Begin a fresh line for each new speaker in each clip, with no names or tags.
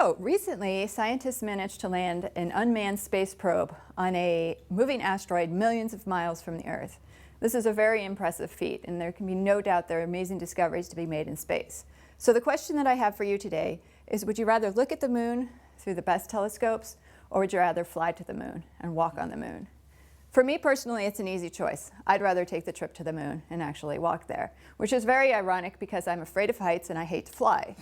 So recently, scientists managed to land an unmanned space probe on a moving asteroid millions of miles from the Earth. This is a very impressive feat, and there can be no doubt there are amazing discoveries to be made in space. So the question that I have for you today is, would you rather look at the moon through the best telescopes, or would you rather fly to the moon and walk on the moon? For me personally, it's an easy choice. I'd rather take the trip to the moon and actually walk there, which is very ironic because I'm afraid of heights and I hate to fly.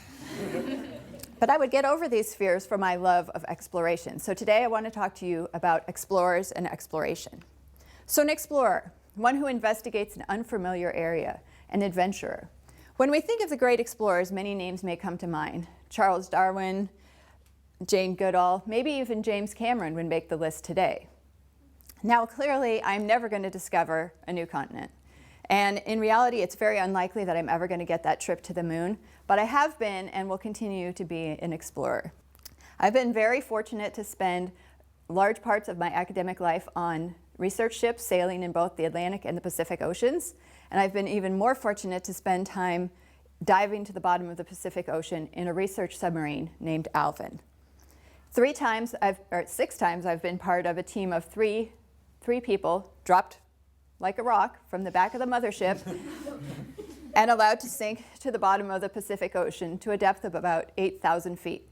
But I would get over these fears for my love of exploration. So today I want to talk to you about explorers and exploration. So an explorer, one who investigates an unfamiliar area, an adventurer. When we think of the great explorers, many names may come to mind. Charles Darwin, Jane Goodall, maybe even James Cameron would make the list today. Now clearly, I'm never going to discover a new continent. And in reality, it's very unlikely that I'm ever going to get that trip to the moon, but I have been and will continue to be an explorer. I've been very fortunate to spend large parts of my academic life on research ships sailing in both the Atlantic and the Pacific Oceans, and I've been even more fortunate to spend time diving to the bottom of the Pacific Ocean in a research submarine named Alvin. 6 times I've been part of a team of three people dropped like a rock from the back of the mothership and allowed to sink to the bottom of the Pacific Ocean to a depth of about 8,000 feet.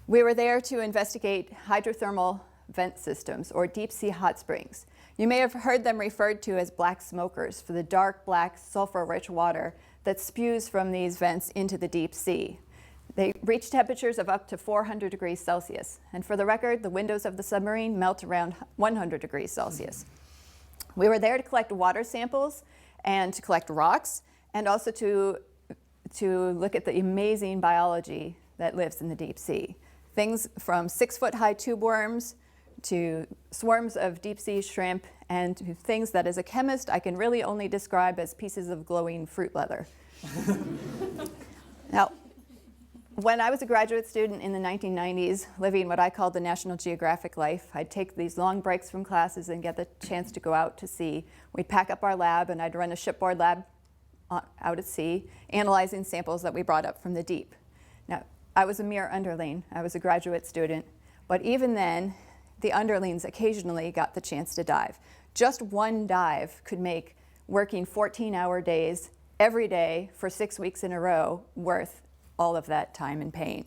We were there to investigate hydrothermal vent systems, or deep sea hot springs. You may have heard them referred to as black smokers for the dark black sulfur-rich water that spews from these vents into the deep sea. They reach temperatures of up to 400 degrees Celsius. And for the record, the windows of the submarine melt around 100 degrees Celsius. We were there to collect water samples and to collect rocks, and also to look at the amazing biology that lives in the deep sea. Things from 6-foot-high tube worms to swarms of deep sea shrimp, and to things that as a chemist I can really only describe as pieces of glowing fruit leather. Now, when I was a graduate student in the 1990s, living what I called the National Geographic life, I'd take these long breaks from classes and get the chance to go out to sea. We'd pack up our lab, and I'd run a shipboard lab out at sea, analyzing samples that we brought up from the deep. Now, I was a mere underling. I was a graduate student. But even then, the underlings occasionally got the chance to dive. Just one dive could make working 14-hour days every day for 6 weeks in a row worth all of that time and pain.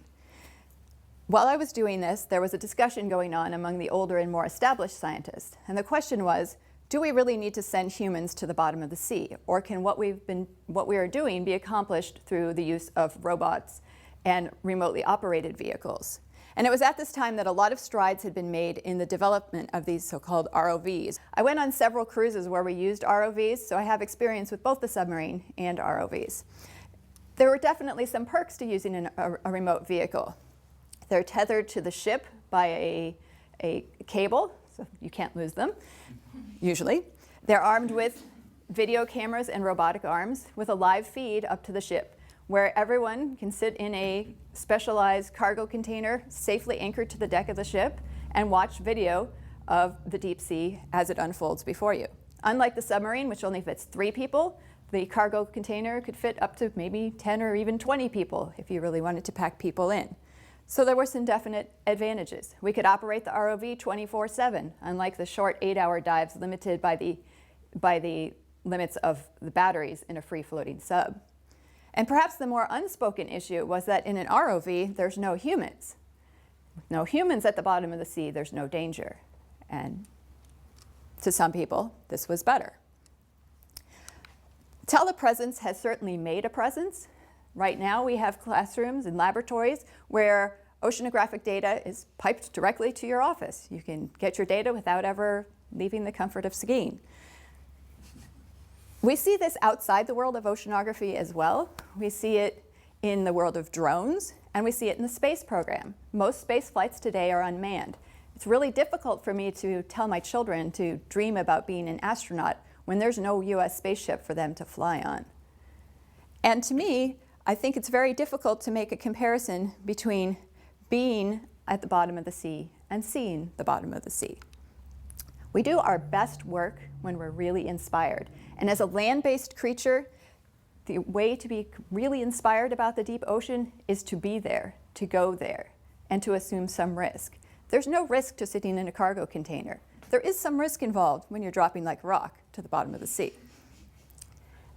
While I was doing this, there was a discussion going on among the older and more established scientists. And the question was, do we really need to send humans to the bottom of the sea? Or can what we are doing be accomplished through the use of robots and remotely operated vehicles? And it was at this time that a lot of strides had been made in the development of these so-called ROVs. I went on several cruises where we used ROVs, so I have experience with both the submarine and ROVs. There were definitely some perks to using a remote vehicle. They're tethered to the ship by a cable, so you can't lose them, usually. They're armed with video cameras and robotic arms with a live feed up to the ship, where everyone can sit in a specialized cargo container safely anchored to the deck of the ship and watch video of the deep sea as it unfolds before you. Unlike the submarine, which only fits 3 people, the cargo container could fit up to maybe 10 or even 20 people if you really wanted to pack people in. So there were some definite advantages. We could operate the ROV 24/7, unlike the short 8-hour dives limited by the limits of the batteries in a free-floating sub. And perhaps the more unspoken issue was that in an ROV, there's no humans. With no humans at the bottom of the sea, there's no danger. And to some people, this was better. Telepresence has certainly made a presence. Right now, we have classrooms and laboratories where oceanographic data is piped directly to your office. You can get your data without ever leaving the comfort of skiing. We see this outside the world of oceanography as well. We see it in the world of drones, and we see it in the space program. Most space flights today are unmanned. It's really difficult for me to tell my children to dream about being an astronaut when there's no US spaceship for them to fly on. And to me, I think it's very difficult to make a comparison between being at the bottom of the sea and seeing the bottom of the sea. We do our best work when we're really inspired. And as a land-based creature, the way to be really inspired about the deep ocean is to be there, to go there, and to assume some risk. There's no risk to sitting in a cargo container. There is some risk involved when you're dropping like a rock to the bottom of the sea.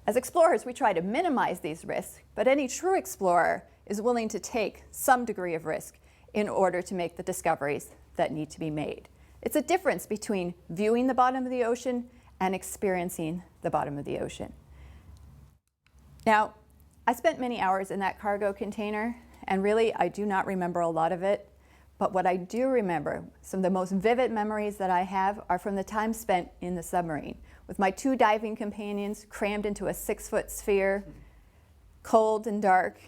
As explorers, we try to minimize these risks, but any true explorer is willing to take some degree of risk in order to make the discoveries that need to be made. It's a difference between viewing the bottom of the ocean and experiencing the bottom of the ocean. Now, I spent many hours in that cargo container, and really I do not remember a lot of it, but what I do remember, some of the most vivid memories that I have are from the time spent in the submarine with my 2 diving companions crammed into a 6-foot sphere, cold and dark,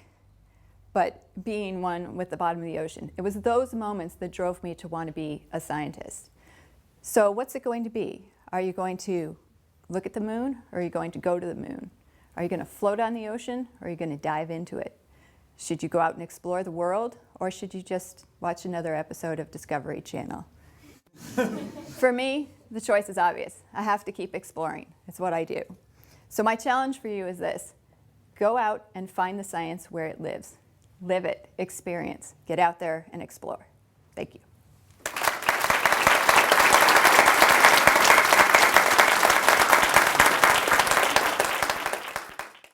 but being one with the bottom of the ocean. It was those moments that drove me to want to be a scientist. So what's it going to be? Are you going to look at the moon, or are you going to go to the moon? Are you going to float on the ocean, or are you going to dive into it? Should you go out and explore the world, or should you just watch another episode of Discovery Channel? For me, the choice is obvious. I have to keep exploring. It's what I do. So my challenge for you is this. Go out and find the science where it lives. Live it, experience, get out there and explore. Thank you.